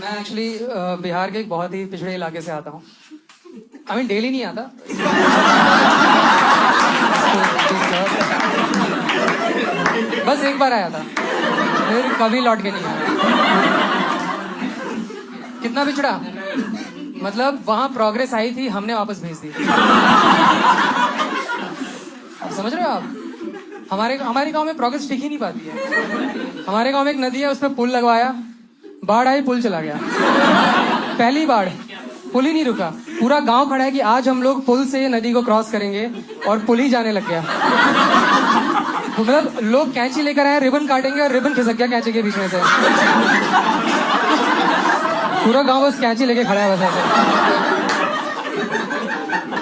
मैं एक्चुअली बिहार के एक बहुत ही पिछड़े इलाके से आता हूँ। आई मीन डेली नहीं आता। बस एक बार आया था, फिर कभी लौट के नहीं आया। कितना पिछड़ा, मतलब वहां प्रोग्रेस आई थी, हमने वापस भेज दी। आप समझ रहे हो आप? हमारे गांव में प्रोग्रेस टिक ही नहीं पाती है। हमारे गांव में एक नदी है, उस पर पुल लगवाया, बाढ़ आई, पुल चला गया। पहली बाढ़ पुल ही नहीं रुका, पूरा गांव खड़ा है कि आज हम लोग पुल से नदी को क्रॉस करेंगे, और पुल ही जाने लग गया। तो मतलब लोग कैंची लेकर आए, रिबन काटेंगे, और रिबन खिसक गया कैंची के बीच में से। पूरा गांव बस कैंची लेके खड़ा है बस ऐसे।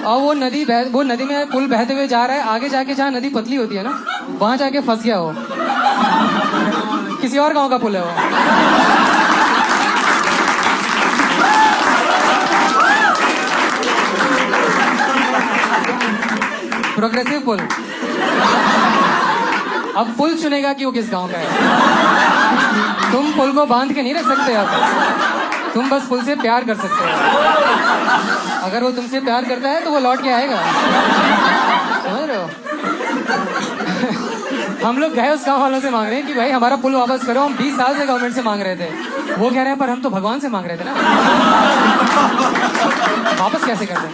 और वो नदी में पुल बहते हुए जा रहा है, आगे जाके जहाँ नदी पतली होती है ना, वहां जाके फंस गया वो। किसी और गांव का पुल है वो। प्रोग्रेसिव पुल। अब पुल चुनेगा कि वो किस गांव का है। तुम पुल को बांध के नहीं रख सकते अब, तुम बस पुल से प्यार कर सकते हो। अगर वो तुमसे प्यार करता है तो वो लौट के आएगा, समझ रहे हो? हम लोग गए उस गांव वालों से मांग रहे हैं कि भाई हमारा पुल वापस करो। हम 20 साल से गवर्नमेंट से मांग रहे थे, वो कह रहे हैं पर हम तो भगवान से मांग रहे थे ना, वापस कैसे कर दें?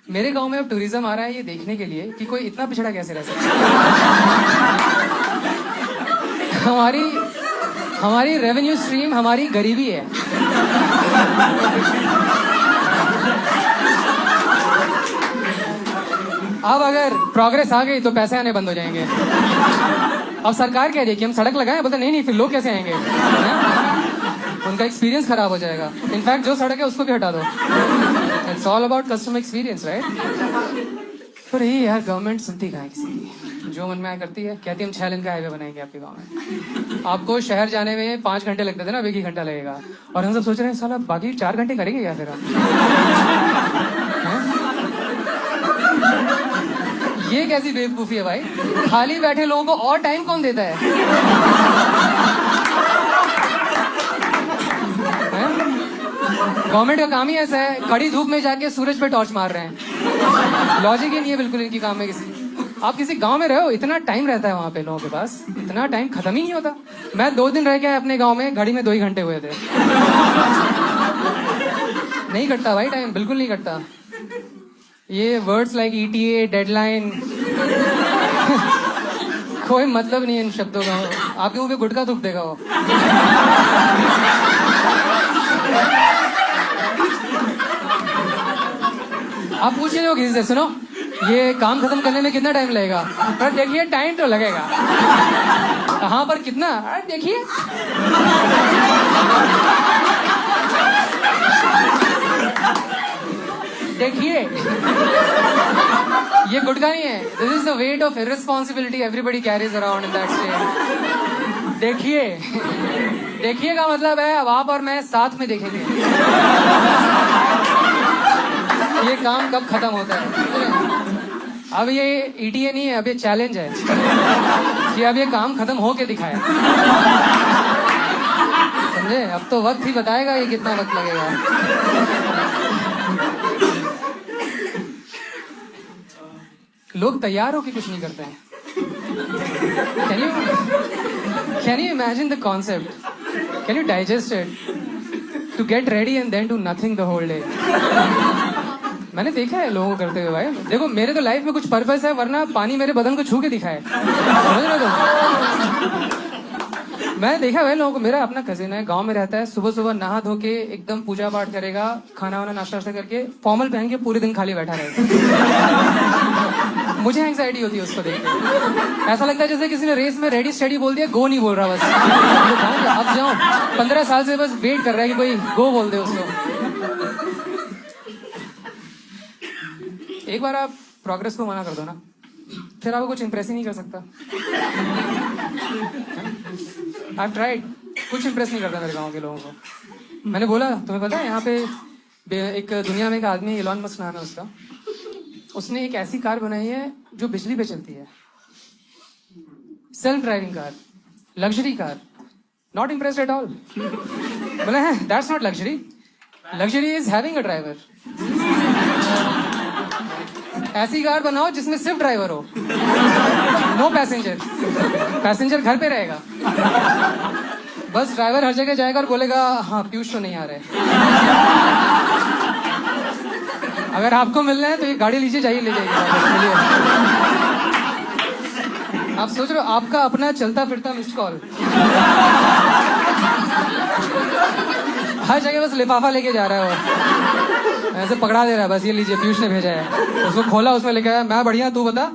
मेरे गांव में अब टूरिज्म आ रहा है ये देखने के लिए कि कोई इतना पिछड़ा कैसे रह सकता है। हमारी रेवेन्यू स्ट्रीम हमारी गरीबी है। अब अगर प्रोग्रेस आ गई तो पैसे आने बंद हो जाएंगे। अब सरकार कह रही है कि हम सड़क लगाएं, बोलते नहीं फिर लोग कैसे आएंगे, उनका एक्सपीरियंस खराब हो जाएगा। इनफैक्ट जो सड़क है उसको भी हटा दो। It's all about customer experience, right? पर ये यार गवर्नमेंट सुनती कहाँ है किसी की? जो मन में आया करती है, कहती है हम 6 लेन का हाईवे बनाएंगे आपके गांव में। आपको शहर जाने में 5 घंटे लगते थे ना, अब 1 ही घंटा लगेगा। और हम सब सोच रहे हैं साला बाकी 4 घंटे करेंगे क्या फिर हम? ये कैसी बेवकूफी है भाई? खाली बैठे लोगों को और टाइम कौन देता है? गवर्नमेंट का काम ही ऐसा है, कड़ी धूप में जाके सूरज पे टॉर्च मार रहे हैं। लॉजिक ही नहीं है बिल्कुल इनकी काम में किसी। आप किसी गांव में रहो, इतना टाइम रहता है वहां पे लोगों के पास, इतना टाइम खत्म ही नहीं होता। मैं 2 दिन रह के अपने गांव में, घड़ी में 2 ही घंटे हुए थे। नहीं कटता भाई टाइम, बिल्कुल नहीं कटता। ये वर्ड्स लाइक ETA, डेडलाइन, कोई मतलब नहीं है इन शब्दों का। आपके मुंह पे गुटखा थूक देगा वो। आप पूछ रहे हो किसी से, सुनो ये काम खत्म करने में कितना टाइम लगेगा? पर देखिए टाइम तो लगेगा। हाँ पर कितना? देखिए देखिए, ये गुटखा नहीं है। This is the weight of irresponsibility everybody carries around in that state. देखिए, देखिए का मतलब है अब आप और मैं साथ में देखेंगे ये काम कब खत्म होता है। अब ये ETA नहीं है, अब ये चैलेंज है कि अब ये काम खत्म हो के दिखाए। समझे? अब तो वक्त ही बताएगा ये कितना वक्त लगेगा। लोग तैयार हो के कुछ नहीं करते हैं। Can you imagine the concept? Can you digest it? To get ready and then do nothing the whole day. मैंने देखा है लोगों को करते हुए भाई। देखो मेरे तो लाइफ में कुछ पर्पस है, वरना पानी मेरे बदन को छू के दिखाए। समझ रहे हो? मैं देखा भाई लोगों को। मेरा अपना कजिन है, गांव में रहता है, सुबह सुबह नहा धो के एकदम पूजा पाठ करेगा, खाना वाना नाश्ता करके फॉर्मल पहन के पूरे दिन खाली बैठा रहेगा। मुझे एंग्जाइटी होती है उसको देख के। ऐसा लगता है जैसे किसी ने रेस में रेडी स्टेडी बोल दिया, गो नहीं बोल रहा बस। अब जाओ 15 साल से बस वेट कर रहा है कि कोई गो बोल दे उसको। एक बार आप प्रोग्रेस को मना कर दो ना, फिर आपको कुछ इंप्रेस ही नहीं कर सकता। आई ट्राइड, कुछ इंप्रेस नहीं करता मेरे गांव के लोगों को। मैंने बोला तुम्हें पता है यहाँ पे एक दुनिया में एक आदमी, इलॉन मस्क नाम है उसका, उसने एक ऐसी कार बनाई है जो बिजली पे चलती है। Self driving car, luxury car, not impressed at all. बोले हैं that's not luxury, luxury is having a driver. ऐसी कार बनाओ जिसमें सिर्फ ड्राइवर हो, नो पैसेंजर, पैसेंजर घर पे रहेगा, बस ड्राइवर हर जगह जाएगा और बोलेगा हाँ पीयूष तो नहीं आ रहे। अगर आपको मिलना है तो ये गाड़ी लीजिए, जाइए ले जाइए। आप सोच रहे हो आपका अपना चलता फिरता मिस्ड कॉल, हर जगह बस लिफाफा लेके जा रहा है और ऐसे पकड़ा दे रहा है, बस ये लीजिए पीयूष ने भेजा है। उसको खोला, उसमें लिखा है मैं बढ़िया तू बता।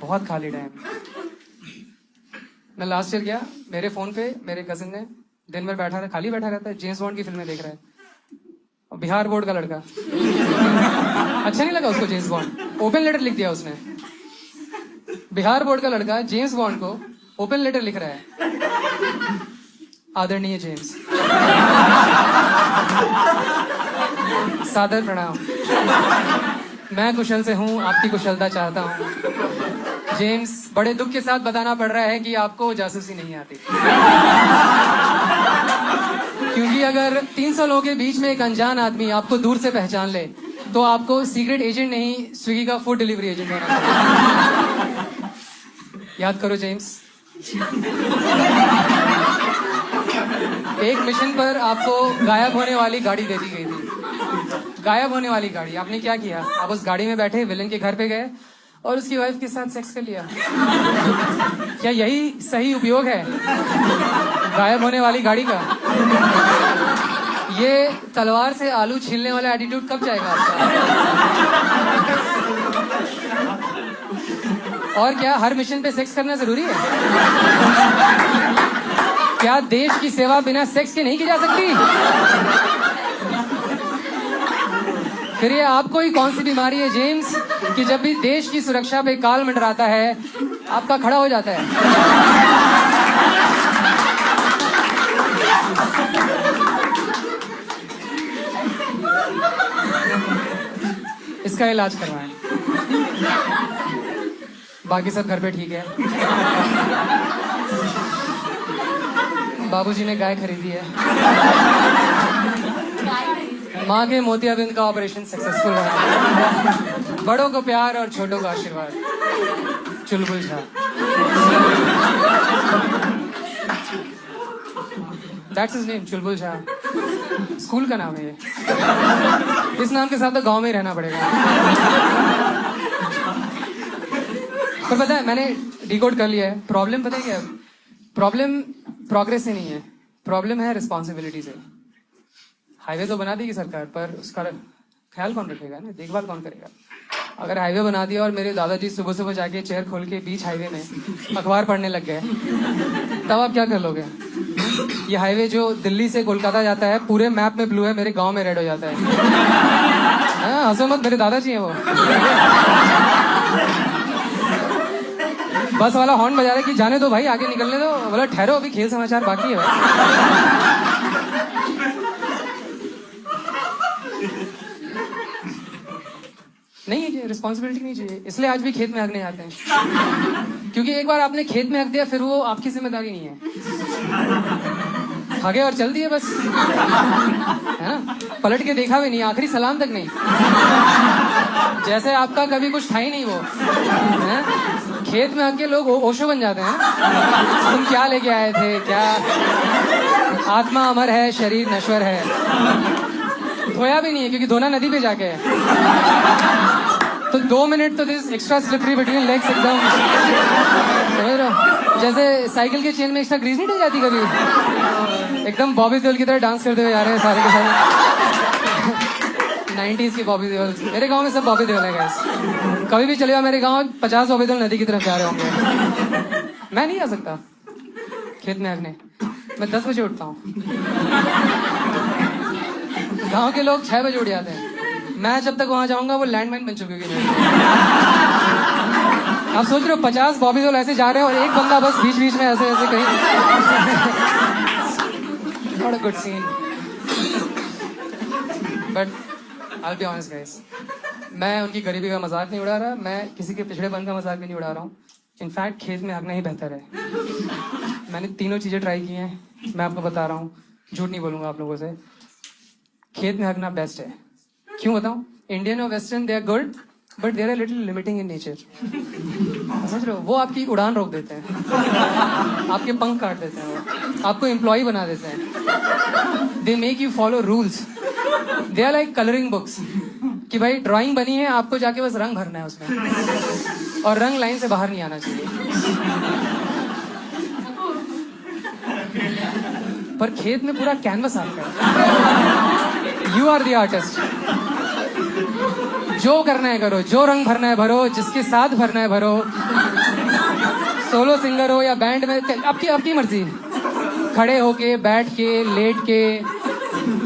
बहुत खाली टाइम। मैं लास्ट ईयर गया, मेरे फोन पे मेरे कजिन ने दिन भर बैठा रहा, खाली बैठा रहता है, जेम्स बॉन्ड की फिल्में देख रहा है। और बिहार बोर्ड का लड़का, अच्छा नहीं लगा उसको जेम्स बॉन्ड, ओपन लेटर लिख दिया उसने। बिहार बोर्ड का लड़का जेम्स बॉन्ड को ओपन लेटर लिख रहा है, आदरणीय जेम्स, सादर प्रणाम, मैं कुशल से हूं, आपकी कुशलता चाहता हूं। जेम्स, बड़े दुख के साथ बताना पड़ रहा है कि आपको जासूसी नहीं आती, क्योंकि अगर 300 लोगों के बीच में एक अनजान आदमी आपको दूर से पहचान ले तो आपको सीक्रेट एजेंट नहीं, स्विगी का फूड डिलीवरी एजेंट होना चाहिए। याद करो जेम्स। एक मिशन पर आपको गायब होने वाली गाड़ी दे दी गई थी, गायब होने वाली गाड़ी। आपने क्या किया? आप उस गाड़ी में बैठे विलन के घर पे गए और उसकी वाइफ के साथ सेक्स कर लिया। क्या यही सही उपयोग है गायब होने वाली गाड़ी का? ये तलवार से आलू छीलने वाला एटीट्यूड कब जाएगा आपका? और क्या हर मिशन पे सेक्स करना जरूरी है? क्या देश की सेवा बिना सेक्स के नहीं की जा सकती? फिर ये आपको ही कौन सी बीमारी है जेम्स कि जब भी देश की सुरक्षा पे काल मंडराता है आपका खड़ा हो जाता है? इसका इलाज करवाएं, बाकी सब घर पे ठीक है। बाबूजी ने गाय खरीदी है, माँ के मोतियाबिंद का ऑपरेशन सक्सेसफुल रहा। बड़ों को प्यार और छोटों का आशीर्वाद। Chulbul Jha, that's his name, Chulbul Jha. School का नाम है ये। इस नाम के साथ तो गांव में ही रहना पड़ेगा। पर पता है मैंने डिकोड कर लिया है। प्रॉब्लम पता है क्या? प्रॉब्लम प्रोग्रेस से नहीं है, प्रॉब्लम है रिस्पॉन्सिबिलिटी से। हाईवे तो बना देगी सरकार, पर उसका ख्याल कौन रखेगा ना, देखभाल कौन करेगा? अगर हाईवे बना दिया और मेरे दादाजी सुबह सुबह जाके चेयर खोल के बीच हाईवे में अखबार पढ़ने लग गए, तब आप क्या कर लोगे? ये हाईवे जो दिल्ली से कोलकाता जाता है पूरे मैप में ब्लू है, मेरे गांव में रेड हो जाता है। हाँ, हंसो मत, मेरे दादाजी हैं वो। बस वाला हॉर्न बजा रहे कि जाने दो भाई, आगे निकलने दो। बोला ठहरो, अभी खेल समाचार बाकी है भाई। नहीं है, रिस्पॉन्सिबिलिटी नहीं चाहिए, इसलिए आज भी खेत में हगने जाते हैं। क्योंकि एक बार आपने खेत में हक दिया फिर वो आपकी जिम्मेदारी नहीं है। हगे और चल दिए बस, है ना? पलट के देखा भी नहीं, आखिरी सलाम तक नहीं। जैसे आपका कभी कुछ था ही नहीं वो, है? खेत में आके लोग ओशो बन जाते हैं। तुम क्या लेके आए थे? क्या आत्मा अमर है, शरीर नश्वर है। धोया भी नहीं है क्योंकि धोना नदी पे जाके है। तो 2 मिनट तो this extra slippery between legs, एकदम समझ रहे हो? जैसे साइकिल के चेन में एक्स्ट्रा ग्रीस नहीं डल जाती कभी, एकदम बॉबी देओल की तरह डांस करते हुए जा रहे हैं सारे के सारे। 90s की बॉबी देओल। मेरे गांव में सब बॉबी देओल है गाइस। कभी भी चले जाओ मेरे गांव, 50 बॉबी देओल नदी की तरफ जा रहे होंगे। मैं नहीं आ सकता खेत में हगने, मैं 10 बजे उठता हूँ। गांव के लोग 6 बजे उठ जाते हैं। मैं जब तक वहां जाऊंगा वो लैंडमाइन बन चुकी होगी। आप सोच रहे हो 50 बॉबी देओल ऐसे जा रहे हैं और एक बंदा बस बीच बीच में ऐसे ऐसे कहीं। Not a good scene, but I'll be honest guys, मैं उनकी गरीबी का मजाक नहीं उड़ा रहा, मैं किसी के पिछड़ेपन का मजाक भी नहीं उड़ा रहा हूँ। इनफैक्ट खेत में हगना ही बेहतर है। मैंने तीनों चीज़ें ट्राई की हैं, मैं आपको बता रहा हूँ, झूठ नहीं बोलूँगा आप लोगों से। खेत में हगना बेस्ट है। क्यों बताऊँ? इंडियन और western they are good, but they are little limiting in nature. समझ रहे हो? वो आपकी उड़ान रोक देते हैं, आपके पंख काट देते हैं, वो आपको एम्प्लॉय बना देते हैं। They make you follow rules. They are like colouring books कि भाई ड्राइंग बनी है, आपको जाके बस रंग भरना है उसमें, और रंग लाइन से बाहर नहीं आना चाहिए। पर खेत में पूरा कैनवस आपका है। You are the artist. जो करना है करो, जो रंग भरना है भरो, जिसके साथ भरना है भरो। सोलो सिंगर हो या बैंड में, आपकी मर्जी। खड़े होके, बैठ के, लेट के,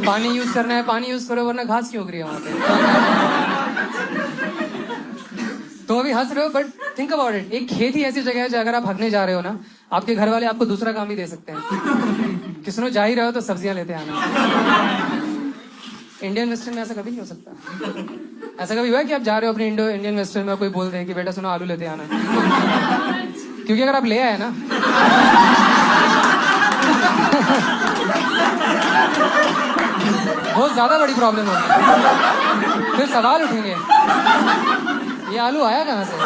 पानी यूज करना है पानी यूज करो, वरना घास क्यों उग रही है वहां पे। तो अभी हंस रहे हो, बट थिंक अबाउट इट। एक खेत ही ऐसी जगह है जहाँ अगर आप हगने जा रहे हो ना, आपके घर वाले आपको दूसरा काम भी दे सकते हैं। किसी ने जा ही रहे हो तो सब्जियां लेते आना। इंडियन वेस्टर्न में ऐसा कभी नहीं हो सकता। ऐसा कभी हुआ है कि आप जा रहे हो अपने इंडियन वेस्टर्न में, कोई बोल दे कि बेटा सुनो आलू लेते आना? क्योंकि अगर आप ले आए ना बहुत ज्यादा बड़ी प्रॉब्लम होगी। फिर सवाल उठेंगे, ये आलू आया कहाँ से?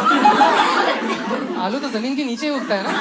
आलू तो जमीन के नीचे ही उगता है ना।